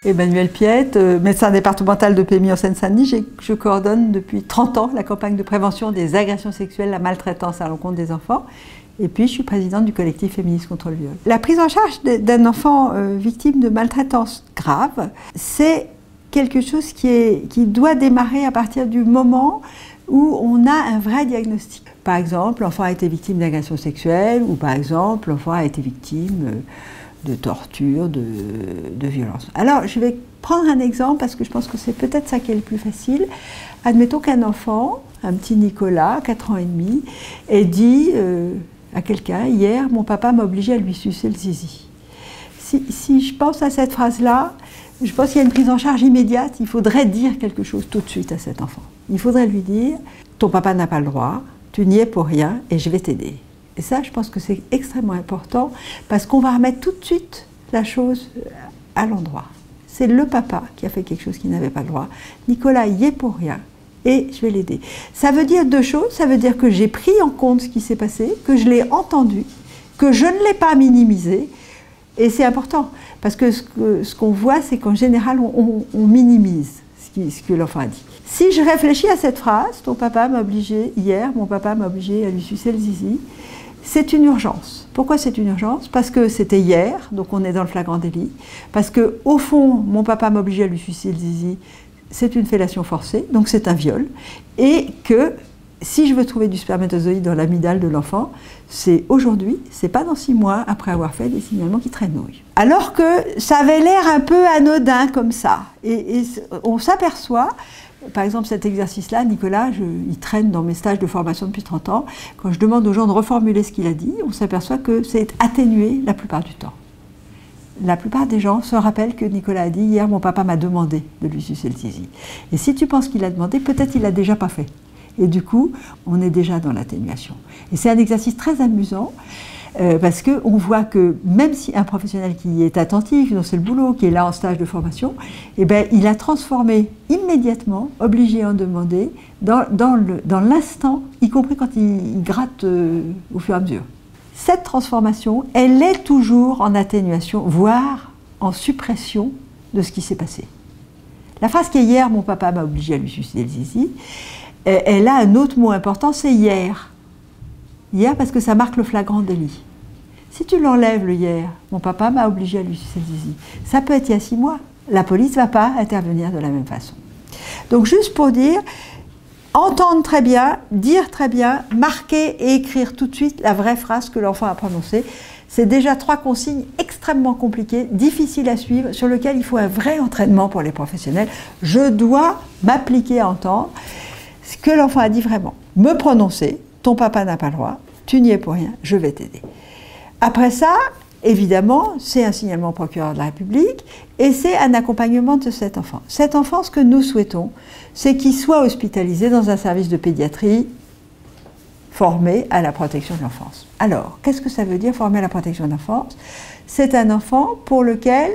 Emmanuel Piette, médecin départemental de PMI en Seine-Saint-Denis. Je coordonne depuis 30 ans la campagne de prévention des agressions sexuelles, la maltraitance à l'encontre des enfants. Et puis, je suis présidente du collectif Féministes contre le viol. La prise en charge d'un enfant victime de maltraitance grave, c'est quelque chose qui doit démarrer à partir du moment où on a un vrai diagnostic. Par exemple, l'enfant a été victime d'agression sexuelle, ou par exemple, l'enfant a été victime de torture, de violence. Alors, je vais prendre un exemple parce que je pense que c'est peut-être ça qui est le plus facile. Admettons qu'un enfant, un petit Nicolas, 4 ans et demi, ait dit à quelqu'un, hier, mon papa m'a obligé à lui sucer le zizi. Si je pense à cette phrase-là, je pense qu'il y a une prise en charge immédiate. Il faudrait dire quelque chose tout de suite à cet enfant. Il faudrait lui dire, ton papa n'a pas le droit, tu n'y es pour rien et je vais t'aider. Et ça, je pense que c'est extrêmement important parce qu'on va remettre tout de suite la chose à l'endroit. C'est le papa qui a fait quelque chose qu'il n'avait pas le droit. Nicolas y est pour rien et je vais l'aider. Ça veut dire deux choses. Ça veut dire que j'ai pris en compte ce qui s'est passé, que je l'ai entendu, que je ne l'ai pas minimisé. Et c'est important parce que ce qu'on voit, c'est qu'en général, on minimise ce que l'enfant a dit. Si je réfléchis à cette phrase, ton papa m'a obligé, hier, mon papa m'a obligé à lui sucer le zizi, c'est une urgence. Pourquoi c'est une urgence? Parce que c'était hier, donc on est dans le flagrant délit. Parce que au fond, mon papa m'a obligé à lui sucer le zizi, c'est une fellation forcée, donc c'est un viol. Et que si je veux trouver du spermatozoïde dans l'amygdale de l'enfant, c'est aujourd'hui, c'est pas dans 6 mois après avoir fait des signalements qui traînouillent. Alors que ça avait l'air un peu anodin comme ça. Et on s'aperçoit, par exemple cet exercice-là, Nicolas, il traîne dans mes stages de formation depuis 30 ans. Quand je demande aux gens de reformuler ce qu'il a dit, on s'aperçoit que c'est atténué la plupart du temps. La plupart des gens se rappellent que Nicolas a dit « Hier, mon papa m'a demandé de lui sucer le zizi ». Et si tu penses qu'il a demandé, peut-être il l'a déjà pas fait. Et du coup, on est déjà dans l'atténuation. Et c'est un exercice très amusant parce qu'on voit que même si un professionnel qui est attentif, dont c'est le boulot, qui est là en stage de formation, eh ben, il a transformé immédiatement, obligé à en demander, dans l'instant, y compris quand il gratte au fur et à mesure. Cette transformation, elle est toujours en atténuation, voire en suppression de ce qui s'est passé. La phrase qui est « Hier, mon papa m'a obligé à lui sucer le zizi », elle a un autre mot important, c'est hier. Hier parce que ça marque le flagrant délit. Si tu l'enlèves le hier, mon papa m'a obligé à lui sucer le zizi, ça peut être il y a 6 mois. La police ne va pas intervenir de la même façon. Donc juste pour dire, entendre très bien, dire très bien, marquer et écrire tout de suite la vraie phrase que l'enfant a prononcée. C'est déjà 3 consignes extrêmement compliquées, difficiles à suivre, sur lesquelles il faut un vrai entraînement pour les professionnels. Je dois m'appliquer à entendre ce que l'enfant a dit vraiment. Me prononcer, ton papa n'a pas le droit, tu n'y es pour rien, je vais t'aider. Après ça, évidemment, c'est un signalement au procureur de la République et c'est un accompagnement de cet enfant. Cet enfant, ce que nous souhaitons, c'est qu'il soit hospitalisé dans un service de pédiatrie formé à la protection de l'enfance. Alors, qu'est-ce que ça veut dire formé à la protection de l'enfance? C'est un enfant pour lequel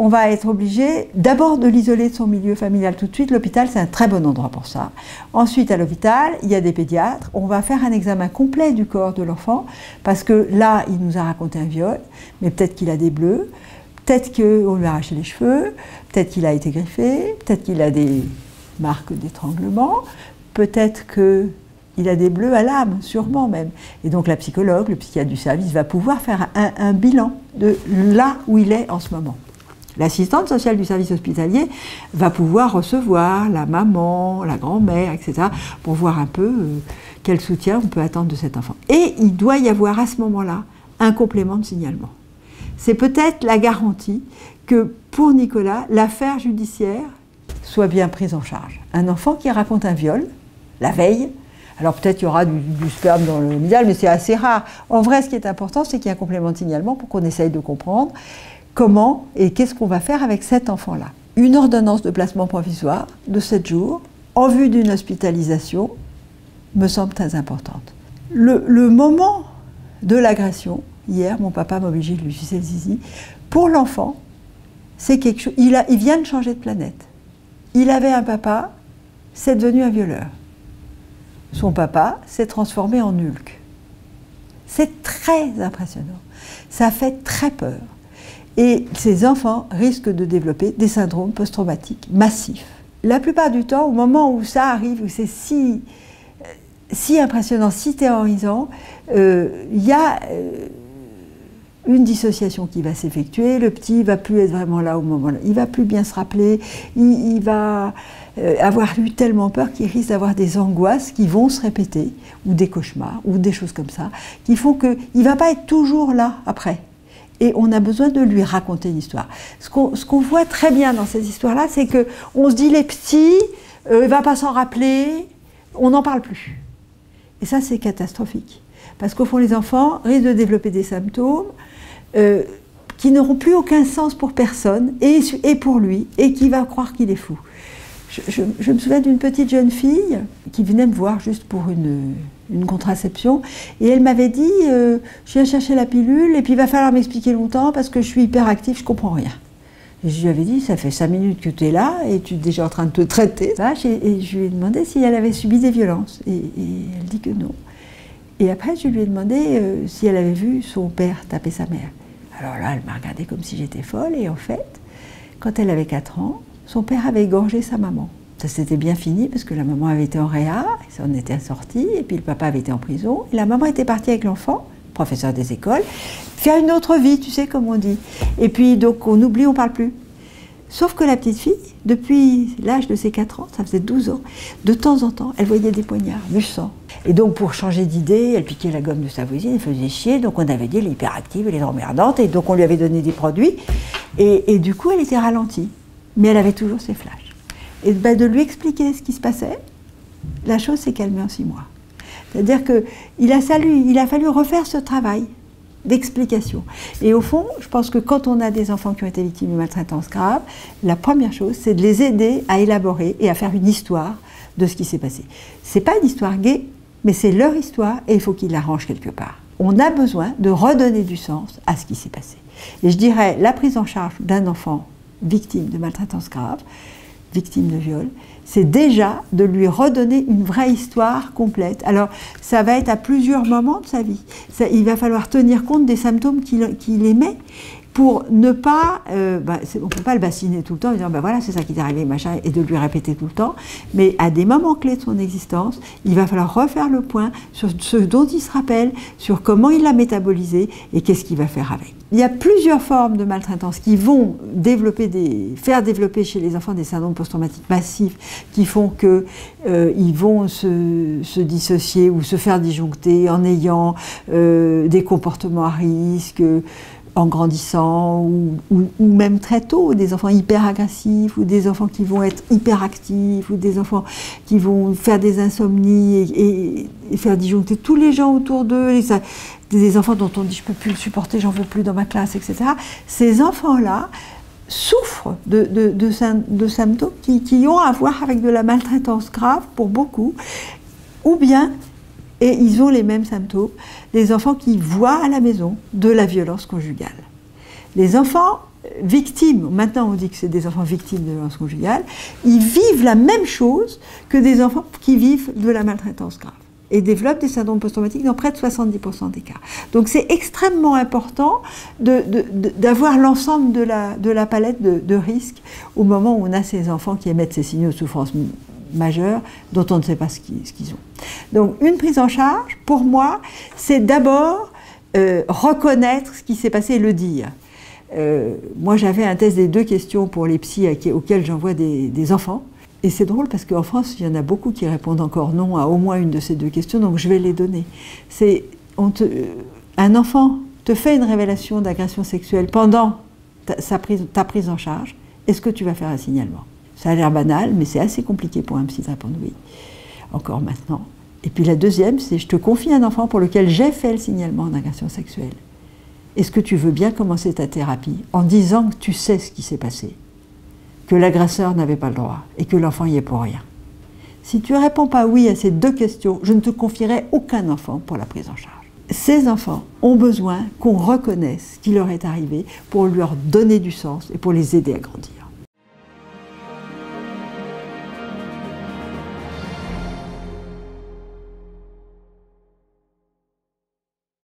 on va être obligé d'abord de l'isoler de son milieu familial tout de suite. L'hôpital, c'est un très bon endroit pour ça. Ensuite, à l'hôpital, il y a des pédiatres. On va faire un examen complet du corps de l'enfant parce que là, il nous a raconté un viol, mais peut-être qu'il a des bleus, peut-être qu'on lui a arraché les cheveux, peut-être qu'il a été griffé, peut-être qu'il a des marques d'étranglement, peut-être qu'il a des bleus à l'âme, sûrement même. Et donc la psychologue, le psychiatre du service va pouvoir faire un bilan de là où il est en ce moment. L'assistante sociale du service hospitalier va pouvoir recevoir la maman, la grand-mère, etc. pour voir un peu quel soutien on peut attendre de cet enfant. Et il doit y avoir à ce moment-là un complément de signalement. C'est peut-être la garantie que pour Nicolas, l'affaire judiciaire soit bien prise en charge. Un enfant qui raconte un viol, la veille, alors peut-être qu'il y aura du sperme dans le médial, mais c'est assez rare. En vrai, ce qui est important, c'est qu'il y ait un complément de signalement pour qu'on essaye de comprendre comment et qu'est-ce qu'on va faire avec cet enfant-là. Une ordonnance de placement provisoire de 7 jours en vue d'une hospitalisation me semble très importante. Le moment de l'agression, hier, mon papa m'a obligé de lui sucer le zizi, pour l'enfant, c'est quelque chose. Il vient de changer de planète. Il avait un papa, c'est devenu un violeur. Son papa s'est transformé en Hulk. C'est très impressionnant. Ça fait très peur. Et ces enfants risquent de développer des syndromes post-traumatiques massifs. La plupart du temps, au moment où ça arrive, où c'est si impressionnant, si terrorisant, il y a une dissociation qui va s'effectuer. Le petit ne va plus être vraiment là au moment-là. Il ne va plus bien se rappeler. Il va avoir eu tellement peur qu'il risque d'avoir des angoisses qui vont se répéter, ou des cauchemars, ou des choses comme ça, qui font qu'il ne va pas être toujours là après. Et on a besoin de lui raconter une histoire. Ce qu'on voit très bien dans ces histoires-là, c'est qu'on se dit les petits, il ne va pas s'en rappeler, on n'en parle plus. Et ça, c'est catastrophique. Parce qu'au fond, les enfants risquent de développer des symptômes qui n'auront plus aucun sens pour personne, et pour lui, et qui va croire qu'il est fou. Je me souviens d'une petite jeune fille qui venait me voir juste pour une contraception, et elle m'avait dit je viens chercher la pilule et puis il va falloir m'expliquer longtemps parce que je suis hyperactive, je comprends rien. Et je lui avais dit ça fait 5 minutes que tu es là et tu es déjà en train de te traiter. Et je lui ai demandé si elle avait subi des violences, et elle dit que non. Et après je lui ai demandé si elle avait vu son père taper sa mère. Alors là elle m'a regardée comme si j'étais folle, et en fait quand elle avait 4 ans, son père avait égorgé sa maman. Ça s'était bien fini parce que la maman avait été en réa, ça en était sorti, et puis le papa avait été en prison, et la maman était partie avec l'enfant, professeur des écoles, faire une autre vie, tu sais, comme on dit. Et puis donc on oublie, on ne parle plus. Sauf que la petite fille, depuis l'âge de ses 4 ans, ça faisait 12 ans, de temps en temps, elle voyait des poignards, du sang. Et donc pour changer d'idée, elle piquait la gomme de sa voisine, elle faisait chier, donc on avait dit elle est hyperactive, elle est emmerdante, et donc on lui avait donné des produits, et du coup elle était ralentie. Mais elle avait toujours ses flashs. Et ben, de lui expliquer ce qui se passait, la chose s'est calmée en 6 mois. C'est-à-dire qu'il a fallu refaire ce travail d'explication. Et au fond, je pense que quand on a des enfants qui ont été victimes de maltraitance grave, la première chose, c'est de les aider à élaborer et à faire une histoire de ce qui s'est passé. Ce n'est pas une histoire gaie, mais c'est leur histoire, et il faut qu'ils la rangent quelque part. On a besoin de redonner du sens à ce qui s'est passé. Et je dirais, la prise en charge d'un enfant victime de maltraitance grave, victime de viol, c'est déjà de lui redonner une vraie histoire complète. Alors, ça va être à plusieurs moments de sa vie. Il va falloir tenir compte des symptômes qu'il émet pour ne pas... on ne peut pas le bassiner tout le temps en disant voilà, c'est ça qui t'est arrivé, machin, et de lui répéter tout le temps. Mais à des moments clés de son existence, il va falloir refaire le point sur ce dont il se rappelle, sur comment il l'a métabolisé et qu'est-ce qu'il va faire avec. Il y a plusieurs formes de maltraitance qui vont faire développer chez les enfants des syndromes post-traumatiques massifs qui font qu'ils vont se dissocier ou se faire disjoncter en ayant des comportements à risque, en grandissant, ou même très tôt, des enfants hyper agressifs, ou des enfants qui vont être hyperactifs, ou des enfants qui vont faire des insomnies et faire disjoncter tous les gens autour d'eux, des enfants dont on dit je ne peux plus le supporter, j'en veux plus dans ma classe, etc. Ces enfants-là souffrent de symptômes qui ont à voir avec de la maltraitance grave pour beaucoup, ou bien, et ils ont les mêmes symptômes, les enfants qui voient à la maison de la violence conjugale. Les enfants victimes, maintenant on dit que c'est des enfants victimes de violence conjugale, ils vivent la même chose que des enfants qui vivent de la maltraitance grave et développent des syndromes post-traumatiques dans près de 70% des cas. Donc c'est extrêmement important d'avoir l'ensemble de la palette de risques au moment où on a ces enfants qui émettent ces signaux de souffrance majeure dont on ne sait pas ce qu'ils ont. Donc une prise en charge, pour moi, c'est d'abord reconnaître ce qui s'est passé et le dire. Moi j'avais un test des 2 questions pour les psys auxquels j'envoie des enfants. Et c'est drôle parce qu'en France, il y en a beaucoup qui répondent encore non à au moins une de ces 2 questions, donc je vais les donner. Un enfant te fait une révélation d'agression sexuelle pendant ta prise en charge, est-ce que tu vas faire un signalement? Ça a l'air banal, mais c'est assez compliqué pour un psy de répondre oui, encore maintenant. Et puis la deuxième, c'est je te confie un enfant pour lequel j'ai fait le signalement d'agression sexuelle. Est-ce que tu veux bien commencer ta thérapie en disant que tu sais ce qui s'est passé, que l'agresseur n'avait pas le droit et que l'enfant y est pour rien? Si tu ne réponds pas oui à ces 2 questions, je ne te confierai aucun enfant pour la prise en charge. Ces enfants ont besoin qu'on reconnaisse ce qui leur est arrivé pour leur donner du sens et pour les aider à grandir.